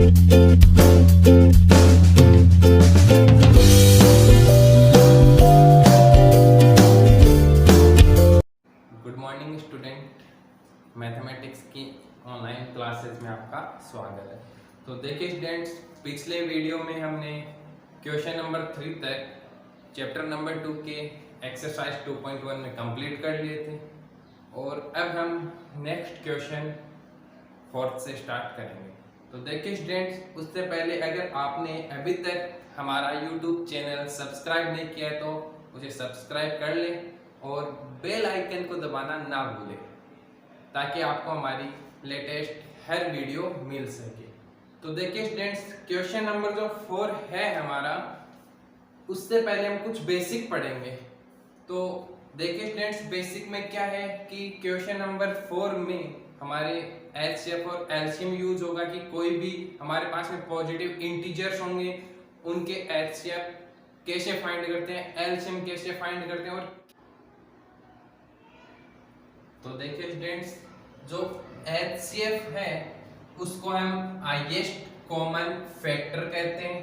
Good morning student, mathematics की online classes में आपका स्वागत है। तो देखिए स्टूडेंट्स, पिछले वीडियो में हमने क्वेश्चन नंबर 3 तक चैप्टर नंबर 2 के एक्सरसाइज 2.1 में कंप्लीट कर लिए थे और अब हम नेक्स्ट क्वेश्चन 4th से स्टार्ट करेंगे। तो देखिए स्टूडेंट्स, उससे पहले अगर आपने अभी तक हमारा यूट्यूब चैनल सब्सक्राइब नहीं किया है तो उसे सब्सक्राइब कर लें और बेल आइकन को दबाना ना भूलें ताकि आपको हमारी लेटेस्ट हर वीडियो मिल सके। तो देखिए स्टूडेंट्स, क्वेश्चन नंबर जो 4 है हमारा, उससे पहले हम कुछ बेसिक पढ़ेंगे। तो देखिए स्टूडेंट्स, बेसिक में क्या है कि क्वेश्चन नंबर 4 में हमारे एचसीएफ और एलसीएम यूज होगा कि कोई भी हमारे पास में पॉजिटिव इंटीजर्स होंगे उनके एचसीएफ कैसे फाइंड करते हैं, एलसीएम कैसे फाइंड करते हैं। और तो देखिए स्टूडेंट्स, जो एचसीएफ है उसको हम हाईएस्ट कॉमन फैक्टर कहते हैं।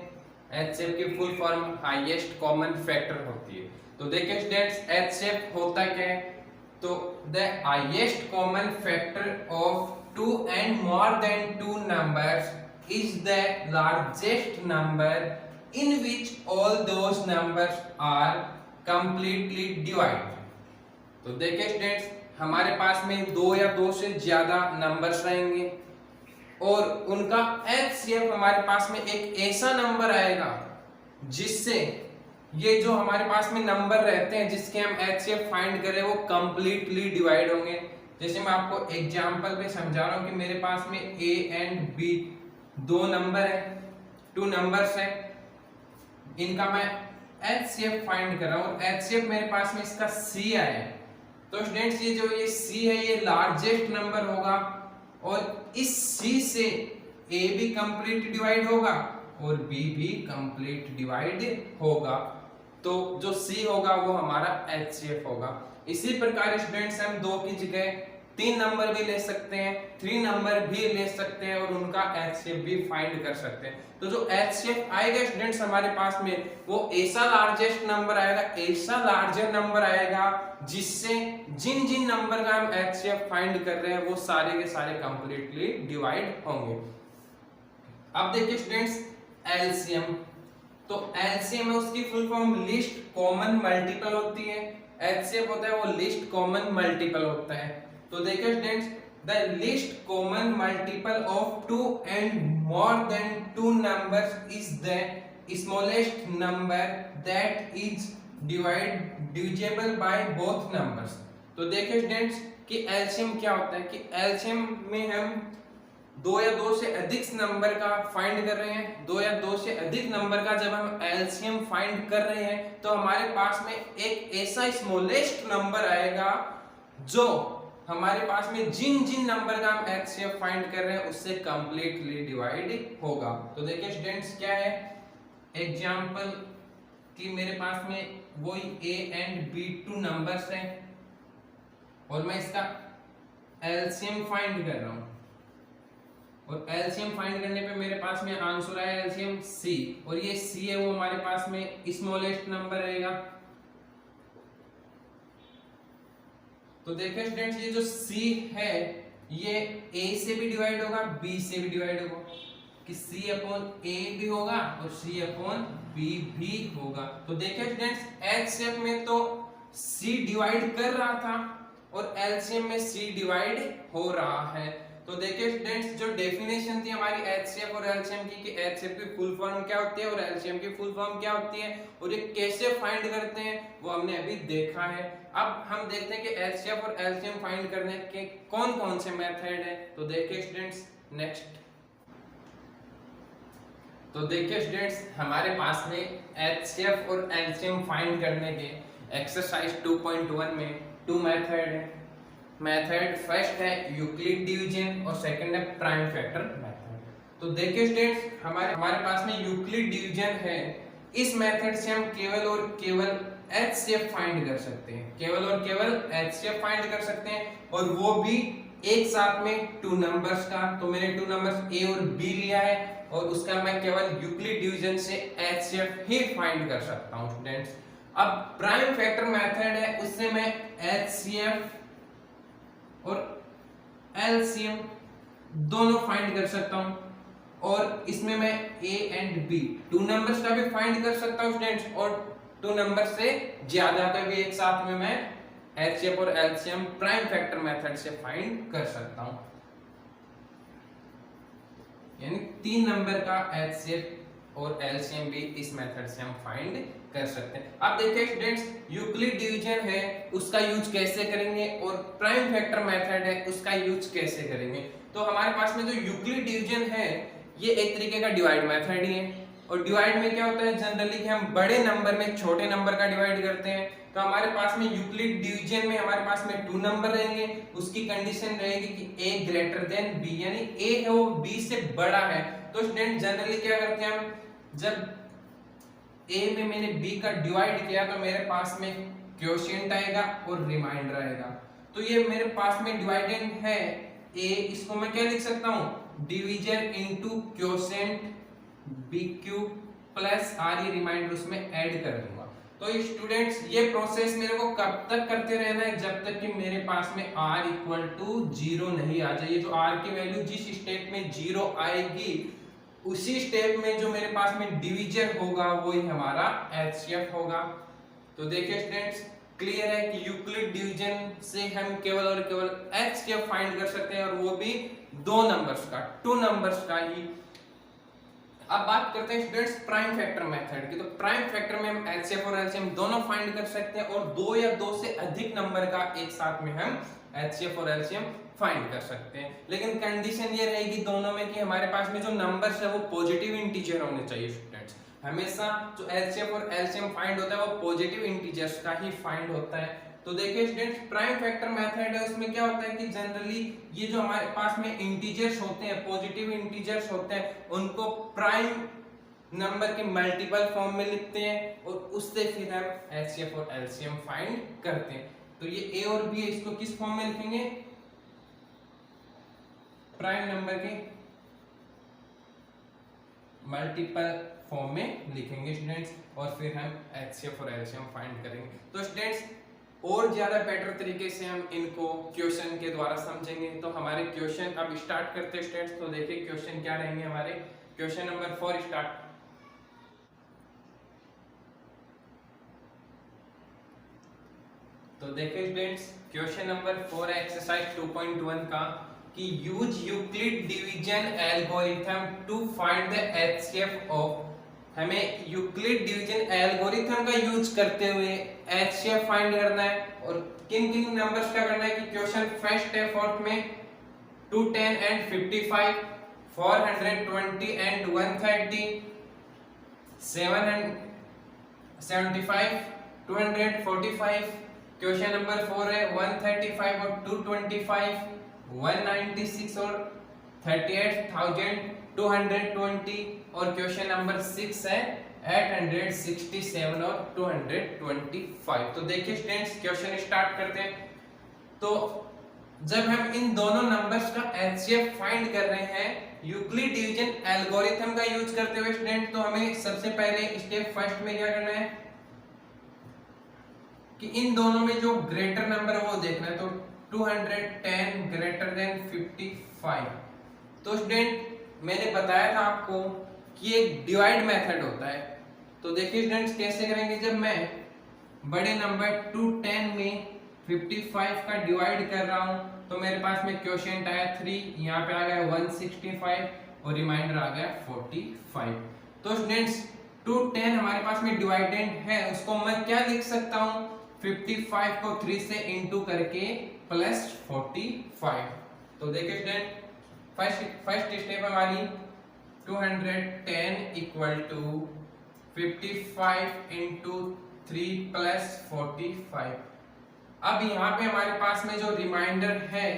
एचसीएफ की full form highest common factor होती है। तो देखिए स्टूडेंट्स, एचसीएफ होता क्या है, तो the highest common factor of 2 and more than 2 numbers is the largest number in which all those numbers are completely divided। तो देखिए स्टूडेंट्स, हमारे पास में 2 या 2 से ज्यादा नंबर्स रहेंगे और उनका एचसीएफ हमारे पास में एक ऐसा नंबर आएगा जिससे ये जो हमारे पास में नंबर रहते हैं जिसके हम एचसीएफ फाइंड करें वो कंप्लीटली डिवाइड होंगे। जैसे मैं आपको एग्जांपल पे समझा रहा हूँ कि मेरे पास में ए एंड बी 2 नंबर है, 2 नंबर्स है, इनका मैं एचसीएफ फाइंड कर रहा हूँ। एचसीएफ मेरे पास में इसका सी आया है। तो स्टूडेंट्स, ये जो ये सी है ये लार्जेस्ट नंबर होगा और इस सी से ए भी कंप्लीट डिवाइड होगा और बी भी कंप्लीट डिवाइड होगा। तो जो सी होगा वो हमारा एचसीएफ होगा। इसी प्रकार स्टूडेंट्स, हम 2 की जगह 3 नंबर भी ले सकते हैं, 3 नंबर भी ले सकते हैं और उनका एचसीएफ भी फाइंड कर सकते हैं। तो जो एचसीएफ आएगा स्टूडेंट्स हमारे पास में वो ऐसा लार्जेस्ट नंबर आएगा, ऐसा लार्जर नंबर आएगा जिससे जिन जिन नंबर का हम एचसीएफ फाइंड कर रहे हैं वो सारे के सारे कंप्लीटली डिवाइड होंगे। अब देखिए स्टूडेंट्स, एलसीएम। तो एलसीएम है उसकी full form list common multiple होती है। एचसीएफ होता है वो लिस्ट कॉमन मल्टीपल होता है। तो देखिए students, the list common multiple of 2 and more than 2 numbers is the smallest number that is divisible by both numbers। तो देखिए स्टूडेंट्स कि एलसीएम क्या होता है कि एलसीएम में हम 2 या 2 से अधिक नंबर का फाइंड कर रहे हैं। 2 या 2 से अधिक नंबर का जब हम एलसीएम फाइंड कर रहे हैं तो हमारे पास में एक ऐसा स्मॉलेस्ट नंबर आएगा जो हमारे पास में जिन जिन नंबर का हम एचसीएफ फाइंड कर रहे हैं उससे कंप्लीटली डिवाइड होगा। तो देखिए स्टूडेंट्स, क्या है एग्जांपल कि मेरे पास में वही ए एंड बी 2 नंबर्स हैं और मैं इसका एलसीएम फाइंड कर रहा हूं और एलसीएम फाइंड करने पे मेरे पास में आंसर आया एलसीएम सी, और ये सी है वो हमारे पास में स्मॉलेस्ट नंबर रहेगा। तो देखिए स्टूडेंट्स, ये जो सी है ये ए से भी डिवाइड होगा, बी से भी डिवाइड होगा कि सी अपॉन ए भी होगा और सी अपॉन बी भी होगा। तो देखिए स्टूडेंट्स, एचसीएफ में तो सी डिवाइड कर रहा था और एलसीएम में सी डिवाइड हो रहा है। तो देखिए स्टूडेंट्स, जो डेफिनेशन थी हमारी एचसीएफ और एलसीएम की कि एचसीएफ की फुल फॉर्म क्या होती है और एलसीएम की फुल फॉर्म क्या होती है और ये कैसे फाइंड करते हैं वो हमने अभी देखा है। अब हम देखते हैं कि एचसीएफ और एलसीएम फाइंड करने के कौन कौन से मेथड है। तो देखिए स्टूडेंट्स, नेक्स्ट। तो देखिए स्टूडेंट्स, हमारे पास में एचसीएफ और एलसीएम फाइंड करने के एक्सरसाइज 2.1 में 2 मेथड है। मेथड फर्स्ट है यूक्लिड डिवीजन और सेकंड है प्राइम फैक्टर मेथड। तो देखिए स्टूडेंट्स, हमारे पास में यूक्लिड डिवीजन है। इस मेथड से हम केवल और केवल एचसीएफ फाइंड कर सकते हैं, केवल और केवल एचसीएफ फाइंड कर सकते हैं और वो भी एक साथ में टू नंबर्स का, तो मैंने टू नंबर्स ए और बी लिया है और उसका मैं केवल यूक्लिड डिवीजन से एचसीएफ ही फाइंड कर सकता हूं स्टूडेंट्स। अब प्राइम फैक्टर मेथड है, उससे मैं एचसीएफ और एलसीएम दोनों फाइंड कर सकता हूं और इसमें मैं a and b two numbers का भी फाइंड कर सकता हूं स्टूडेंट्स और टू नंबर से ज्यादा का भी एक साथ में मैं एचसीएफ और एलसीएम प्राइम फैक्टर मेथड से फाइंड कर सकता हूं, यानी 3 नंबर का एचसीएफ और एलसीएम भी इस मेथड से हम फाइंड कर सकते हैं। अब देखिए स्टूडेंट्स, यूक्लिड डिवीजन है उसका यूज कैसे करेंगे और प्राइम फैक्टर मेथड है उसका यूज कैसे करेंगे। तो हमारे पास में जो यूक्लिड डिवीजन है ये एक तरीके का डिवाइड मेथड ही है और डिवाइड में क्या होता है जनरली कि हम बड़े नंबर में छोटे नंबर का डिवाइड करते हैं। तो हमारे पास में यूक्लिड डिवीजन में हमारे पास में 2 नंबर रहेंगे, उसकी कंडीशन रहेगी कि a ग्रेटर देन b, यानी a है वो b से बड़ा है। तो स्टूडेंट जनरली क्या करते हैं हम, जब a में मैंने b का डिवाइड किया तो मेरे पास में क्वोशिएंट आएगा और रिमाइंडर आएगा। तो ये मेरे पास में डिवाइडेंड है a, इसको मैं क्या लिख सकता हूँ division into quotient b cube plus r, ये रिमाइंडर उसमें ऐड कर दूंगा। तो स्टूडेंट्स ये प्रोसेस मेरे को कब तक करते रहना है, जब तक कि मेरे पास में r इक्वल टू 0 नहीं आ जाए। जो r की वैल्यू जिस स्टेप में 0 आएगी उसी स्टेप में जो मेरे पास में डिवीजन होगा वही हमारा एचसीएफ होगा। तो देखिए स्टूडेंट्स क्लियर है कि यूक्लिड डिवीजन से हम केवल और केवल एचसीएफ फाइंड कर सकते हैं और वो भी 2 नंबर्स का, 2 नंबर्स का ही। अब बात करते हैं स्टूडेंट्स प्राइम फैक्टर मेथड की। तो प्राइम फैक्टर में हम एचसीएफ और एलसीएम दोनों फाइंड कर सकते हैं और 2 या 2 से अधिक नंबर का एक साथ में हम एचसीएफ और एलसीएम फाइंड कर सकते हैं। लेकिन कंडीशन ये रहेगी दोनों में कि हमारे पास में जो नंबर्स है वो पॉजिटिव इंटीजर होने चाहिए स्टूडेंट्स। हमेशा जो एचसीएफ और एलसीएम फाइंड होता है वो पॉजिटिव इंटीजर्स का ही फाइंड होता है। तो देखिए स्टूडेंट्स प्राइम फैक्टर मेथड है उसमें क्या होता है कि जनरली ये जो हमारे पास में इंटीजर्स होते हैं, पॉजिटिव इंटीजर्स होते हैं, उनको प्राइम नंबर के मल्टीपल फॉर्म में लिखते हैं और उससे फिर हम एचसीएफ और एलसीएम फाइंड करते हैं। तो ये ए और बी है, इसको किस फॉर्म में लिखेंगे प्राइम नंबर के मल्टीपल फॉर्म में लिखेंगे स्टूडेंट्स और फिर हम एचसीएफ और एलसीएम फाइंड करेंगे। तो स्टूडेंट्स और ज्यादा बेटर तरीके से हम इनको क्वेश्चन के द्वारा समझेंगे। तो हमारे क्वेश्चन अब स्टार्ट करते हैं स्टूडेंट्स। तो देखिए क्वेश्चन क्या रहेंगे हमारे। Question number 4 start. तो देखिए स्टूडेंट्स क्वेश्चन नंबर 4 है एक्सरसाइज 2.1 का कि use Euclid division algorithm to find the HCF of. हमें यूक्लिड डिवीजन एल्गोरिथम का यूज करते हुए एचसीएफ फाइंड करना है और किन किन नंबर्स का करना है कि क्वेश्चन फर्स्ट है 4th में 210 एंड 55, 420 एंड 130, 775, 245। क्वेश्चन नंबर 4 है 135 और 225, 196 और 38,220 और क्वेश्चन नंबर 6 है 867 और 225। तो देखिए स्टूडेंट्स क्वेश्चन स्टार्ट करते हैं। तो जब हम इन दोनों नंबर्स का एचसीएफ फाइंड कर रहे हैं यूक्लिड डिवीजन एल्गोरिथम का यूज करते हुए स्टूडेंट, तो हमें सबसे पहले स्टेप फर्स्ट में क्या करना है कि इन दोनों में जो ग्रेटर नंबर है वो देखना है। तो 210 ग्रेटर देन 55। तो स्टूडेंट मैंने बताया था आपको कि एक डिवाइड मेथड होता है। तो देखिए स्टूडेंट्स कैसे करेंगे, जब मैं बड़े नंबर 210 में 55 का डिवाइड कर रहा हूं तो मेरे पास में क्वोशिएंट आया 3, यहाँ पे आ गया 165 और रिमाइंडर आ गया 45। तो स्टूडेंट्स 210 हमारे पास में डिवाइडेंड है, उसको मैं क्या लिख सकता हूं 55 को 3 से इंटू करके प्लस 45। तो देखिए स्टूडेंट फर्स्ट स्टेप हमारी 210 इक्वल टू 55 इंटू 3 प्लस 45। अब यहाँ पे हमारे पास में जो रिमाइंडर है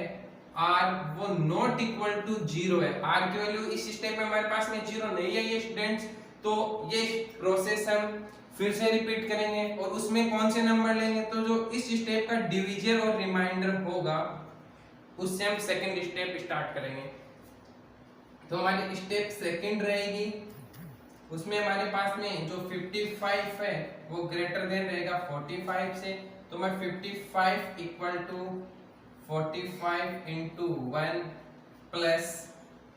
r वो नॉट इक्वल टू 0 है। r की वैल्यू इस स्टेप में हमारे पास में 0 नहीं है ये स्टूडेंट्स। तो ये प्रोसेस हम फिर से रिपीट करेंगे और उसमें कौन से नंबर लेंगे, तो जो इस स्टेप का डिवीजर और रिमाइंडर होगा उससे हम सेकंड स्टेप स्टार्ट करेंगे। तो हमारी स्टेप सेकंड रहेगी, उसमें हमारे पास में जो 55 है वो ग्रेटर देन रहेगा 45 से। तो मैं 55 इक्वल टू 45 इंटू 1 प्लस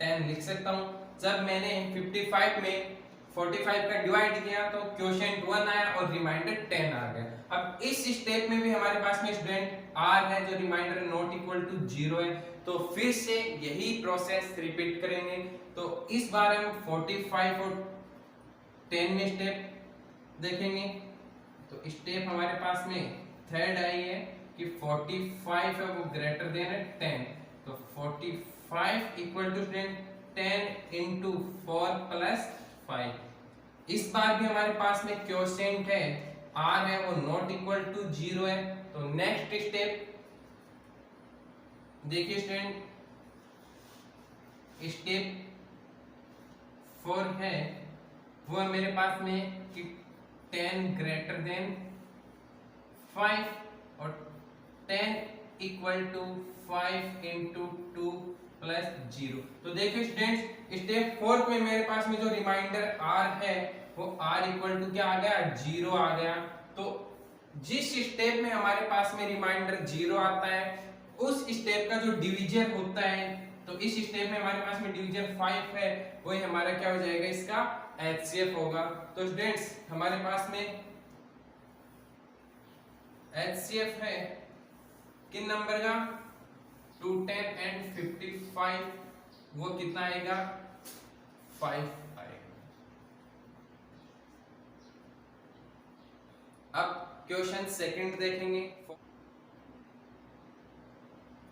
10 लिख सकता हूँ। जब मैंने 55 में 45 का डिवाइड किया तो क्वोशिएंट 1 आया और रिमाइंडर 10 आ गया। अब इस स्टेप में भी हमारे पास में स्टूडेंट r है जो रिमाइंडर नॉट इक्वल टू 0 है, तो फिर से यही प्रोसेस रिपीट करेंगे। तो इस बार हम 45 और 10 में स्टेप देखेंगे। तो स्टेप हमारे पास में थर्ड आई है कि 45 है वो ग्रेटर देन है 10, तो 45 इक्वल टू 10 इंटू 4 प्लस 5। इस बार भी हमारे पास में क्वोशिएंट है r है वो नॉट इक्वल टू 0 है। तो नेक्स्ट स्टेप देखिए स्टूडेंट, स्टेप 4 है वो मेरे पास में कि 10 ग्रेटर देन 5 और 10 इक्वल टू 5 इंटू 2 प्लस 0। तो देखिए स्टूडेंट्स, स्टेप 4 में मेरे पास में जो रिमाइंडर r है वो r इक्वल टू क्या आ गया, 0 आ गया। तो जिस स्टेप में हमारे पास में रिमाइंडर 0 आता है उस स्टेप का जो डिवीजर होता है, तो इस स्टेप में हमारे पास में डिवीजर 5 है, वही हमारा क्या हो जाएगा, इसका HCF होगा। तो स्टूडेंट्स हमारे पास में HCF है किन नंबर का, 2, 10 एंड 55, वो कितना आएगा, 5 आएगा। अब क्वेश्चन सेकंड देखेंगे।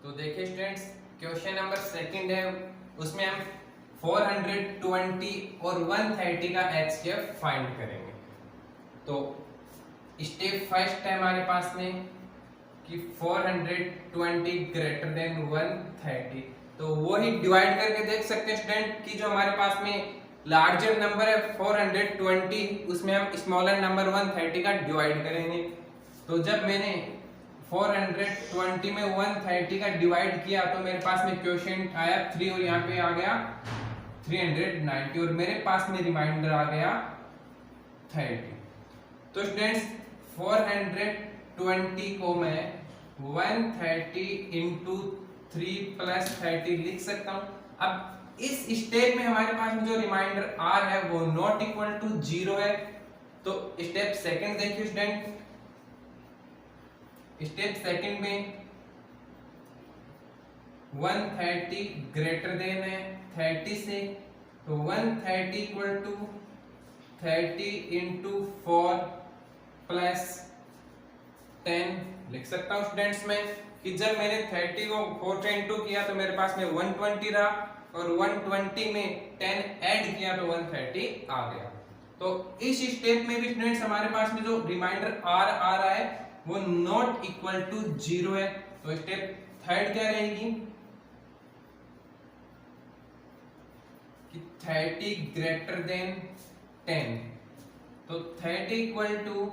तो देखिए स्टूडेंट्स, क्वेश्चन नंबर सेकंड है, उसमें हम 420 और 130 का HCF फाइंड करेंगे। तो स्टेप फर्स्ट है हमारे पास में कि 420 ग्रेटर देन 130, तो वो ही डिवाइड करके देख सकते हैं स्टूडेंट कि जो हमारे पास में लार्जर नंबर है 420, उसमें हम स्मॉलर नंबर 130 का डिवाइड करेंगे। तो जब मैंने 420 में 130 का डिवाइड किया तो मेरे पास में क्वोशिएंट आया 3 और यहाँ पे आ गया 390 और मेरे पास में रिमाइंडर आ गया 30। तो स्टूडेंट्स 420 को मैं 130 इंटू 3 प्लस 30 लिख सकता हूँ। अब इस स्टेप में हमारे पास में जो रिमाइंडर r है वो नॉट इक्वल टू 0 है। तो स्टेप सेकंड देखिए स्टूडेंट, स्टेप सेकंड में 130 ग्रेटर देन है 30 से, तो 130 इक्वल टू 30 इंटू 4 प्लस 10 लिख सकता हूँ स्टूडेंट्स में कि जब मैंने 30 को 4 से इंटू किया तो मेरे पास में 120 रहा और 120 में 10 ऐड किया तो 130 आ गया। तो इस स्टेप में भी स्टूडेंट्स हमारे पास में जो रिमाइंडर r आ रहा है वो नॉट इक्वल टू 0 है। तो स्टेप थर्ड क्या रहेगी कि 30 ग्रेटर देन 10, तो 30 इक्वल टू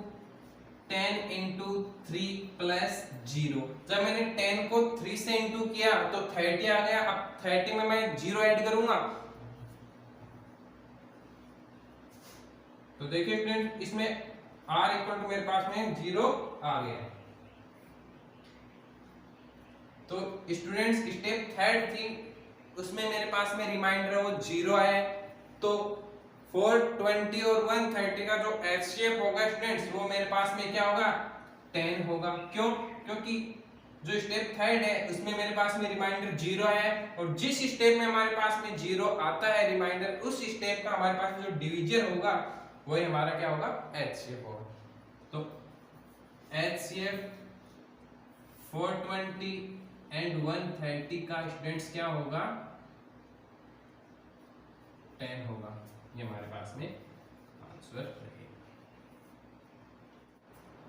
10 इंटू 3 प्लस 0। जब मैंने 10 को 3 से इंटू किया तो 30 आ गया। अब 30 में मैं 0 ऐड करूंगा तो देखिए स्टूडेंट इसमें r इक्वल टू मेरे पास में 0 आ गया। तो स्टूडेंट्स स्टेप थर्ड थी, उसमें मेरे पास में रिमाइंडर वो 0 है। तो 420 और 130 का जो HCF होगा स्टूडेंट्स वो मेरे पास में क्या होगा, 10 होगा। क्यों, क्योंकि जो स्टेप थर्ड है उसमें मेरे पास में रिमाइंडर 0 है और जिस स्टेप में हमारे पास में 0 आता है रिमाइंडर, उस स्टेप का हमारे पास जो डिवीजर होगा वही हमारा क्या होगा, HCF होगा। तो HCF 420 एंड 130 का स्टूडेंट्स क्या होगा, 10 होगा। ये हमारे पास में आंसर रहेगा।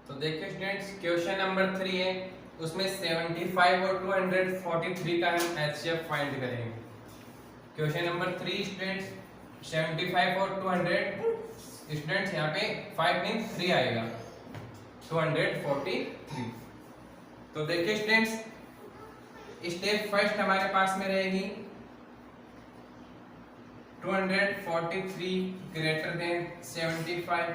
तो देखिए स्टूडेंट्स क्वेश्चन नंबर 3 है, उसमें 75 और 243 का हम HCF फाइंड करेंगे। क्वेश्चन नंबर 3 स्टूडेंट्स 75 और 200 स्टूडेंट्स यहाँ पे 5 नहीं 3 आएगा, 243। तो देखिए स्टूडेंट्स स्टेप फर्स्ट हमारे पास में रहेगी 243 ग्रेटर देन 75।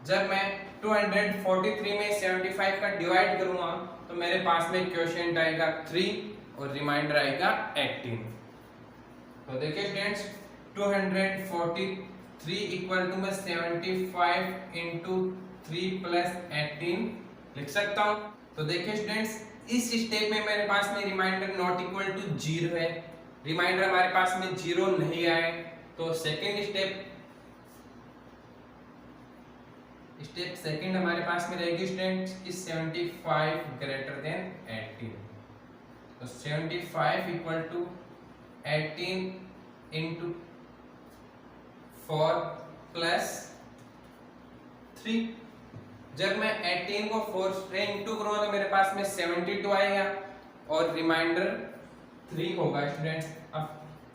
जब मैं 243 में 75 का डिवाइड करूंगा तो मेरे पास में क्वोशिएंट आएगा 3 और रिमाइंडर आएगा 18। तो देखिए स्टूडेंट्स 243 इक्वल टू मैं 75 इंटू 3 प्लस 18 लिख सकता हूं। तो देखिए स्टूडेंट्स इस स्टेप में मेरे पास में रिमाइंडर नॉट इक्वल टू 0 है, रिमाइंडर हमारे पास में 0 नहीं आए। तो सेकेंड स्टेप सेकेंड हमारे पास में रहेगी स्टूडेंट्स कि 75 ग्रेटर देन 18। तो 75 इक्वल टू 18 इंटू 4 प्लस 3। जब मैं 18 को 4 से इंटू करूंगा तो मेरे पास में 72 आएगा और रिमाइंडर 3 होगा स्टूडेंट्स। अब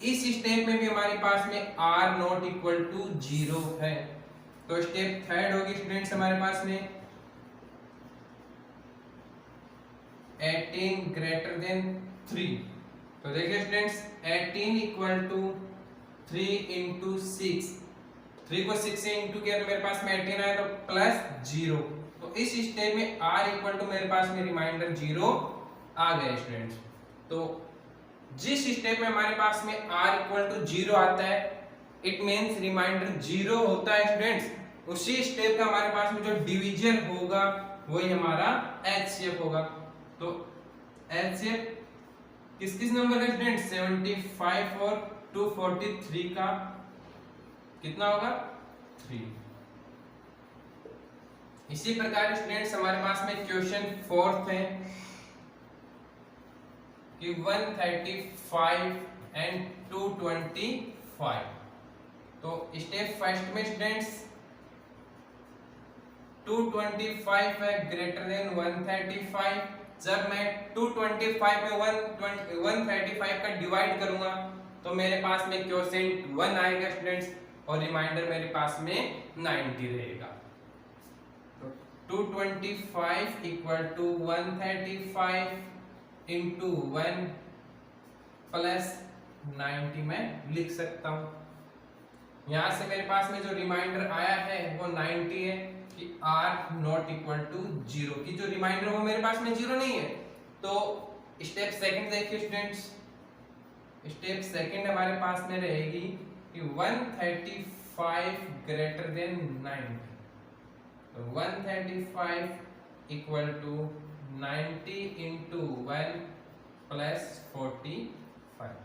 इस स्टेप में भी हमारे पास में r नॉट इक्वल टू 0 है। तो स्टेप थर्ड होगी स्टूडेंट्स हमारे पास में 18 ग्रेटर देन 3। तो देखिए स्टूडेंट्स 18 इक्वल टू 3 इंटू 6, 3 को 6 से इंटू किया तो मेरे पास में 18 आया तो प्लस 0। तो इस स्टेप में r इक्वल टू मेरे पास में रिमाइंडर 0 आ गया स्टूडेंट्स। तो जिस स्टेप में हमारे पास में r इक्वल टू 0 आता है इट मींस रिमाइंडर 0 होता है स्टूडेंट्स। उसी स्टेप का हमारे पास में जो डिवीजन होगा वही हमारा एचसीएफ होगा। तो एचसीएफ किस किस नंबर का स्टूडेंट्स 75 और 243 का कितना होगा 3। इसी प्रकार स्टूडेंट्स हमारे पास में क्वेश्चन फोर्थ है कि 135 एंड 225। तो स्टेप फर्स्ट में स्टूडेंट्स 225 है ग्रेटर देन 135। जब मैं 225 में 135 का डिवाइड करूंगा तो मेरे पास में क्वोशिएंट 1 आएगा स्टूडेंट्स और रिमाइंडर मेरे पास में 90 रहेगा। तो 225 इक्वल टू 135 इंटू 1 प्लस 90 मैं लिख सकता हूं। यहां से मेरे पास में जो रिमाइंडर आया है वो 90 है कि r नॉट इक्वल टू 0 की जो रिमाइंडर वो मेरे पास में 0 नहीं है। तो स्टेप सेकंड देखिए स्टूडेंट्स, स्टेप सेकंड हमारे पास में रहेगी कि 135 ग्रेटर देन 90। तो 135 इक्वल टू 90 इंटू 1 प्लस 45।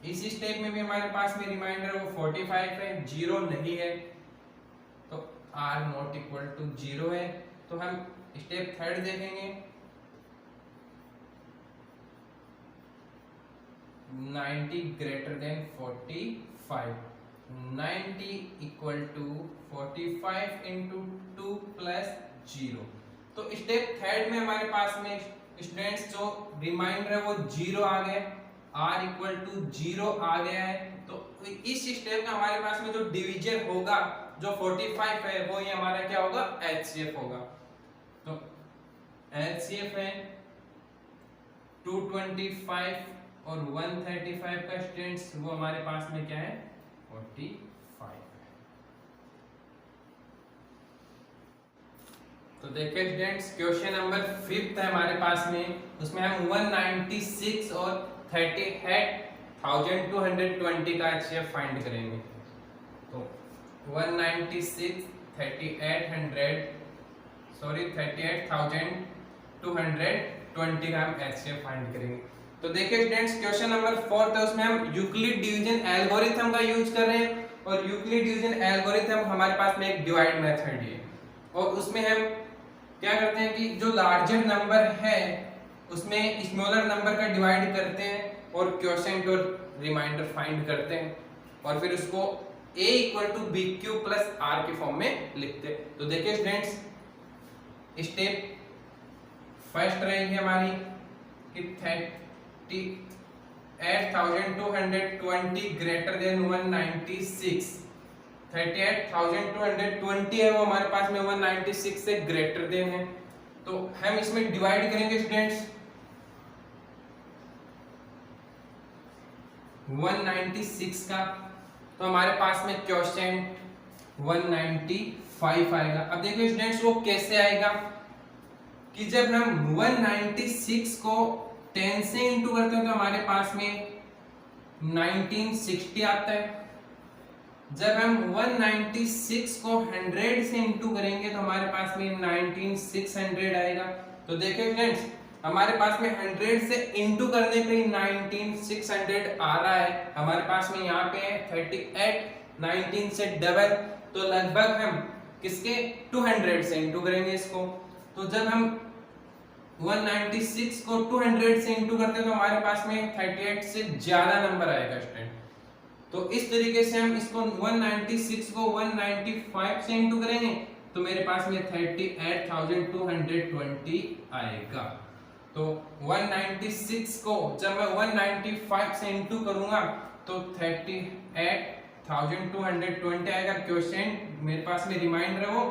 इस स्टेप में भी हमारे पास में रिमाइंडर वो 45 है, 0 नहीं है। तो r नॉट इक्वल टू 0 है। तो हम स्टेप थर्ड देखेंगे 90 greater than 45। 90 equal to 45 into 2 plus 0। तो स्टेप थर्ड में हमारे पास में स्टूडेंट्स जो रिमाइंडर है वो 0 आ गए, r इक्वल टू 0 आ गया है। तो इस स्टेप का हमारे पास में जो डिवीजन होगा जो 45 है वो ये हमारा क्या होगा एचसीएफ होगा। तो एचसीएफ है 225 और 135 का स्टूडेंट्स वो हमारे पास में क्या है 45 है। तो देखिए स्टूडेंट्स क्वेश्चन नंबर 5 है हमारे पास में, उसमें हम 196 और 38,220 का एचसीएफ फाइंड करेंगे। तो 196 38,220 का हम एचसीएफ फाइंड करेंगे। तो देखिए स्टूडेंट्स क्वेश्चन नंबर 4 है, उसमें हम यूक्लिड डिवीजन एल्गोरिथम का यूज कर रहे हैं और यूक्लिड डिवीजन एल्गोरिथम हमारे पास में एक डिवाइड मेथड है और उसमें हम क्या करते हैं कि जो लार्जर नंबर है उसमें स्मॉलर नंबर का डिवाइड करते हैं और क्वोशिएंट और रिमाइंडर फाइंड करते हैं और फिर उसको a equal to b q plus r के फॉर्म में लिखते हैं। तो देखिए स्टूडेंट्स स्टेप फर्स्ट रहेगी हमारी कि 38,220 ग्रेटर देन 196। 38,220 है वो हमारे पास में 196 से ग्रेटर देन है। तो हम इसमें डिवाइड करेंगे स्टूडेंट्स 196 का, तो हमारे पास में क्वेश्चन 195 आएगा। अब देखिए स्टूडेंट्स वो कैसे आएगा कि जब हम 196 को 10 से इंटू करते हैं तो हमारे पास में 1960 आता है। जब हम 196 को 100 से इंटू करेंगे तो हमारे पास में 19600 आएगा। तो देखिए फ्रेंड्स हमारे पास में 100 से इंटू करने पे 19600 आ रहा है। हमारे पास में यहाँ पे है 38, 19 से डबल, तो लगभग हम किसके 200 से इंटू करेंगे इसको। तो जब हम 196 को 200 से इंटू करते हैं तो हमारे पास में 38 से ज्यादा नंबर आएगा स्टूडेंट। तो इस तरीके से हम इसको 196 को 195 से इंटू करेंगे तो मेरे पास में 38,220 आएगा। तो 196 को जब मैं 195 से इंटू करूंगा तो 38,220 आएगा। क्वेश्चन मेरे पास में रिमाइंडर वो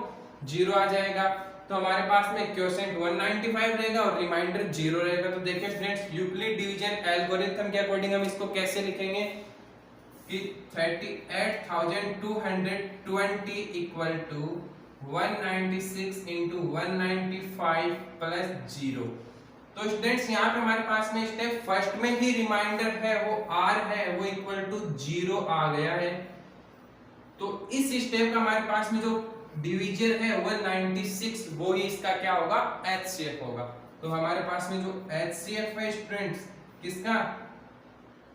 0 आ जाएगा। तो हमारे पास में क्वेश्चन 195 रहेगा और रिमाइंडर 0 रहेगा। तो देखिए स्टूडेंट्स यूक्लिड डिवीजन एल्गोरिथम के अकॉर्डिंग हम इसको कैसे लिखेंगे कि 38,220 इक्वल टू 196 इंटू 195 प्लस 0। तो स्टूडेंट्स यहाँ पे हमारे पास में स्टेप फर्स्ट में ही रिमाइंडर है वो r है वो इक्वल टू 0 आ गया है। तो इस स्टेप का हमारे पास में जो डिवीजन है 196 वो ही इसका क्या होगा HCF होगा। तो हमारे पास में जो HCF है स्टूडेंट्स किसका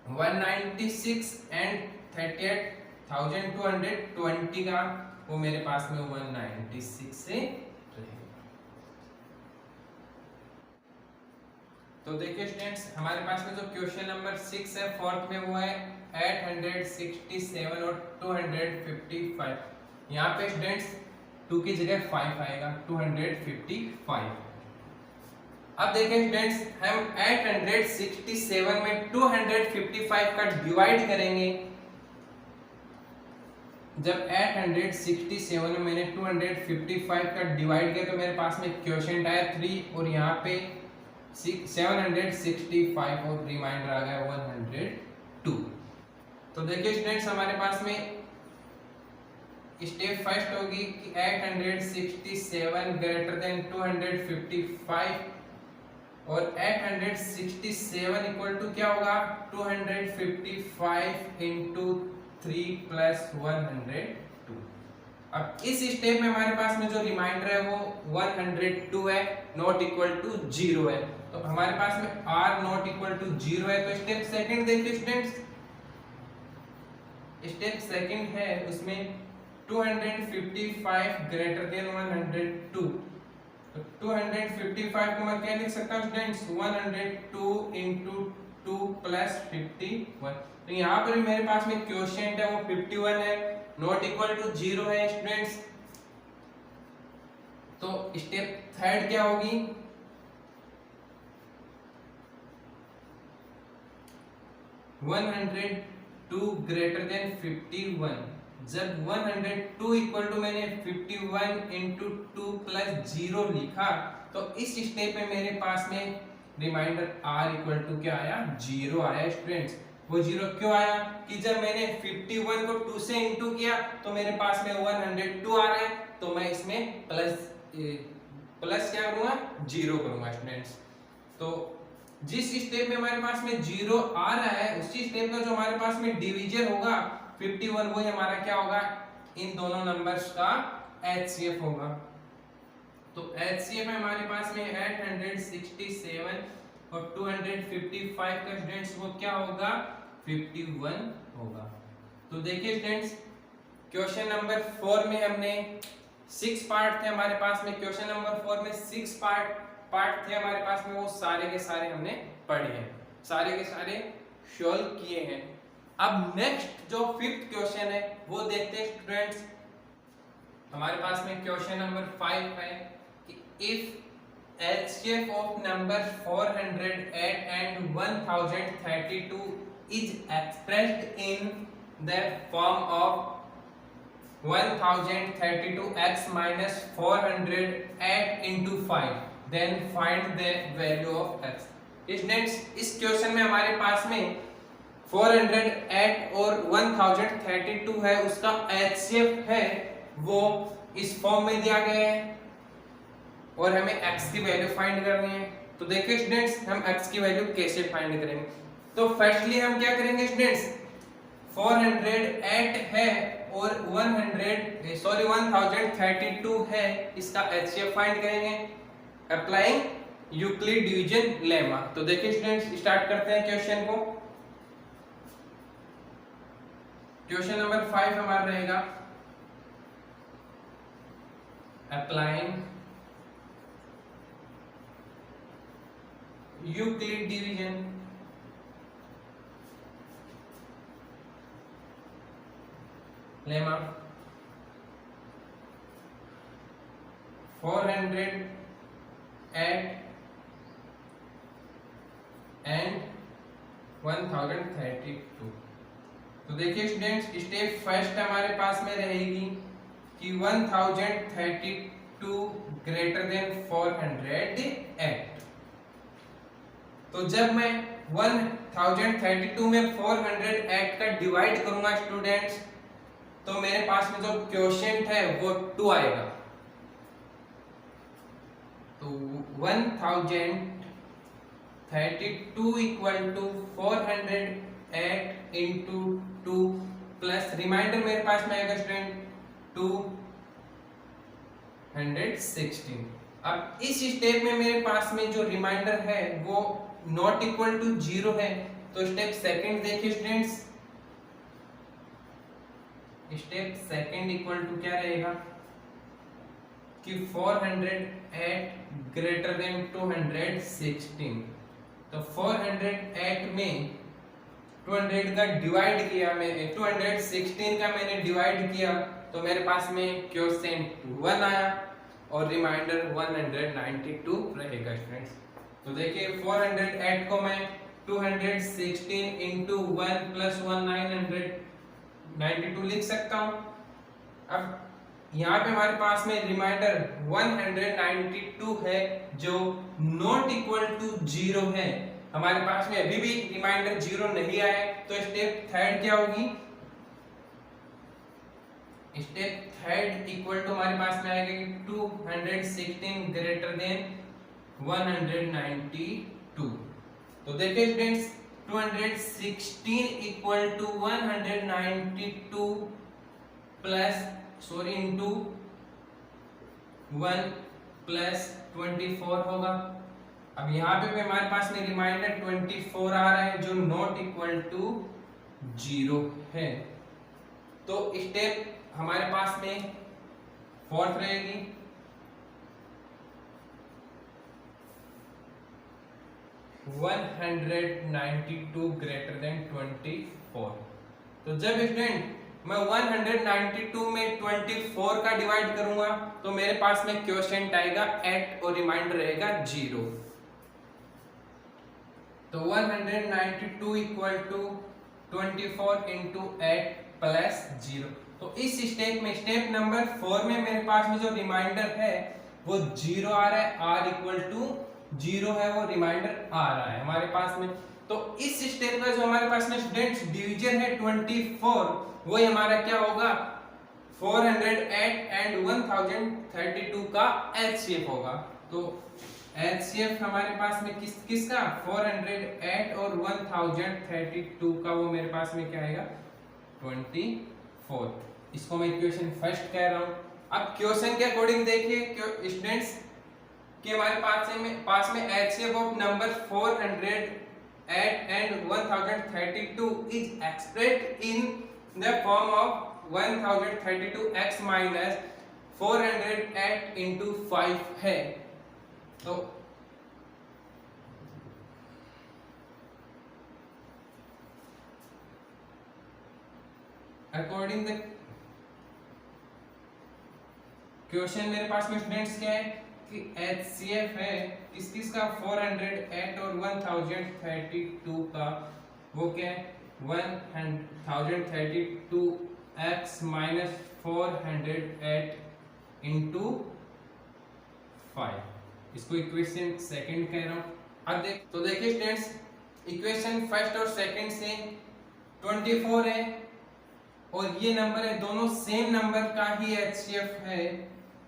196 एंड 38,220 का वो मेरे पास में 196 से रहेगा। तो देखिए स्टूडेंट्स हमारे पास में जो क्वेश्चन नंबर 6 है फोर्थ में वो है 867 और 255। यहाँ पे स्टूडेंट्स 2 की जगह 5 आएगा 255। अब देखिए स्टूडेंट्स हम 867 में 255 का डिवाइड करेंगे। जब 867 में मैंने 255 का डिवाइड किया तो मेरे पास में क्वोशिएंट आया 3 और यहाँ पे 765 और रिमाइंडर आ गया 102। तो देखिए स्टूडेंट्स हमारे पास में स्टेप फर्स्ट होगी कि 867 ग्रेटर देन 255 और 867 इक्वल टू क्या होगा 255 इंटू 3 प्लस 102। अब इस स्टेप में हमारे पास में जो रिमाइंडर है वो 102 है नॉट इक्वल टू 0 है। तो हमारे पास में r नॉट इक्वल टू 0 है। तो स्टेप सेकंड देखिए स्टूडेंट्स स्टेप सेकंड है उसमें 255 ग्रेटर देन 102। तो 255 को मैं क्या लिख सकता हूँ स्टूडेंट्स 102 इंटू 2 प्लस 51। तो यहाँ पर मेरे पास में क्वोशिएंट है वो 51 है नॉट इक्वल टू 0 है स्टूडेंट्स। तो स्टेप थर्ड क्या होगी 102 ग्रेटर देन 51। जब 102 इक्वल टू मैंने 51 इंटू 2 प्लस 0 लिखा तो इस स्टेप में मेरे पास में रिमाइंडर r इक्वल टू क्या आया 0 आया स्टूडेंट्स। वो 0 क्यों आया कि जब मैंने 51 को 2 से इंटू किया तो मेरे पास में 102 आ रहा है तो मैं इसमें प्लस क्या करूंगा 0 करूंगा स्टूडेंट्स। तो जिस स्टेप में हमारे पास में 0 आ रहा है उसी स्टेप का जो हमारे पास में डिवीजन होगा 51 वो हमारा क्या होगा इन दोनों नंबर्स का HCF होगा। तो HCF में हमारे पास में 867 और 255 का स्टूडेंट्स वो क्या होगा 51 होगा। तो देखिए स्टूडेंट्स क्वेश्चन नंबर 4 में हमने 6 पार्ट थे हमारे पास में। क्वेश्चन नंबर 4 में 6 पार्ट थे हमारे पास में वो सारे के सारे हमने पढ़े हैं सारे के सारे सॉल्व किए हैं। अब नेक्स्ट जो 5th क्वेश्चन है वो देखते हैं स्टूडेंट्स। हमारे पास में क्वेश्चन नंबर 5 है कि if HCF of numbers 408 and 1032 is expressed in the form of 1032x minus 408 into 5 then find the value of x। Students इस क्वेश्चन में हमारे पास में 408 और 1032 है उसका HCF है वो इस फॉर्म में दिया गया है और हमें x की वैल्यू फाइंड करनी है। तो देखिए स्टूडेंट्स हम x की वैल्यू कैसे फाइंड करेंगे। तो फर्स्टली हम क्या करेंगे स्टूडेंट्स, 408 है और 1032 है, इसका HCF फाइंड करेंगे अप्लाइंग यूक्लिड डिवीजन लेमा। तो देखिए स्टूडेंट्स स्टार्ट करते हैं क्वेश्चन को। क्वेश्चन नंबर 5 हमारा रहेगा applying Euclid division lemma 408 and 1032। तो देखिए स्टूडेंट्स स्टेप फर्स्ट हमारे पास में रहेगी कि 1032 ग्रेटर देन 408। तो जब मैं 1032 में 408 का डिवाइड करूंगा स्टूडेंट्स तो मेरे पास में जो क्वोशिएंट है वो 2 आएगा। तो 1032 equal to 408 into 2 plus remainder मेरे पास में आएगा स्टूडेंट 216। अब इस स्टेप में मेरे पास में जो रिमाइंडर है वो नॉट इक्वल टू 0 है। तो स्टेप सेकंड देखिए students, step second equal to क्या रहेगा कि 408 ग्रेटर देन 216। तो 408 में 200 का डिवाइड किया मैंने, 216 का मैंने डिवाइड किया तो मेरे पास में क्वोशिएंट 1 आया और रिमाइंडर 192 रहेगा स्टूडेंट्स। तो देखिए 408 को मैं 216 इंटू 1 प्लस 192 लिख सकता हूं। अब यहाँ पे हमारे पास में रिमाइंडर 192 है जो नॉट इक्वल टू 0 है। हमारे पास में अभी भी रिमाइंडर 0 नहीं आया। तो स्टेप थर्ड क्या होगी, स्टेप थर्ड इक्वल टू हमारे पास में आएगा कि 216 ग्रेटर देन 192। तो देखिए students 216 equal to 192 plus into 1 plus 24 होगा। अब यहाँ पे भी हमारे पास में रिमाइंडर 24 आ रहा है जो नॉट इक्वल टू 0 है। तो स्टेप हमारे पास में फोर्थ रहेगी, 192 ग्रेटर देन 24। तो जब स्टूडेंट मैं 192 में 24 का डिवाइड करूंगा तो मेरे पास में क्वोशिएंट आएगा 8 और रिमाइंडर रहेगा 0। तो 192 इक्वल टू 24 इंटू 8 प्लस 0। तो इस स्टेप में, स्टेप नंबर 4 में मेरे पास में जो रिमाइंडर है वो 0 आ रहा है, r इक्वल टू 0 है, वो रिमाइंडर आ रहा है हमारे पास में। तो इस स्टेप में जो हमारे पास में स्टूडेंट्स डिवीजन है 24, वो हमारा क्या होगा 408 एंड 1032 का HCF होगा। तो HCF हमारे पास में किसका 408 और 1032 का, वो मेरे पास में क्या आएगा 24। इसको मैं इक्वेशन फर्स्ट कह रहा हूं। अब क्वेश्चन के अकॉर्डिंग देखिए स्टूडेंट्स कि हमारे पास में HCF of number 408 and 1032 is expressed in the form of 1032x minus 408 into 5 है। तो अकॉर्डिंग द क्वेश्चन मेरे पास में स्टूडेंट्स क्या है कि HCF है किसका 408 और 1032 का, वो क्या है 1032x माइनस 408 इंटू 5। इसको इक्वेशन सेकंड कह रहा हूं। अब तो देखिए स्टूडेंट्स इक्वेशन फर्स्ट और सेकंड से 24 है और ये नंबर है, दोनों सेम नंबर का ही HCF है,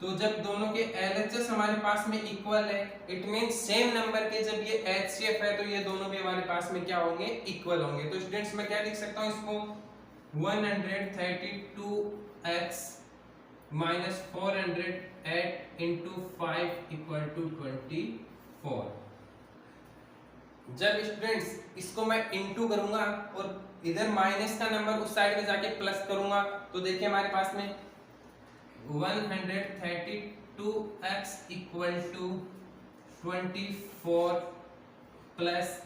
तो जब दोनों के LHS हमारे पास में इक्वल है, इट मींस सेम नंबर के जब ये HCF है तो ये दोनों भी हमारे पास में क्या होंगे, इक्वल होंगे। तो स्टूडेंट्स मैं क्या लिख सकता हूँ इसको, 132x minus 408 into 5 equal to 24। जब स्टूडेंट्स इसको मैं इंटू करूंगा और इधर माइनस का नंबर उस साइड में जाके प्लस करूंगा तो देखिए हमारे पास में 132x equal to 24 plus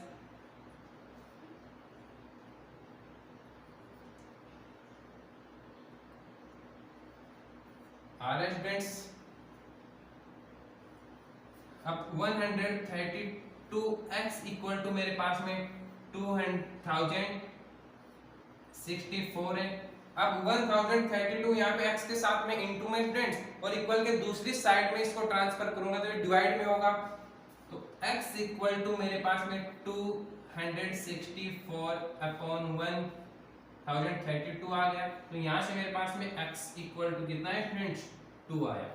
students अब 132x इक्वल टू मेरे पास में 2064 है। अब 1032 यहाँ पे x के साथ में इंटू में स्टूडेंट्स और इक्वल के दूसरी साइड में इसको ट्रांसफर करूंगा तो ये डिवाइड में होगा, तो x इक्वल टू मेरे पास में 264 अपॉन 1032 आ गया। तो यहाँ से मेरे पास में x इक्वल टू कितना है स्टूडेंट्स, 2 आया।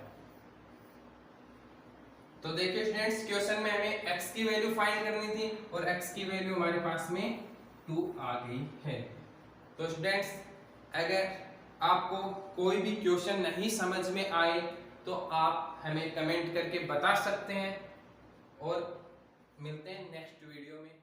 तो देखिए स्टूडेंट्स क्वेश्चन में हमें x की वैल्यू फाइंड करनी थी और x की वैल्यू हमारे पास में 2 आ गई है। तो स्टूडेंट्स अगर आपको कोई भी क्वेश्चन नहीं समझ में आए तो आप हमें कमेंट करके बता सकते हैं और मिलते हैं नेक्स्ट वीडियो में।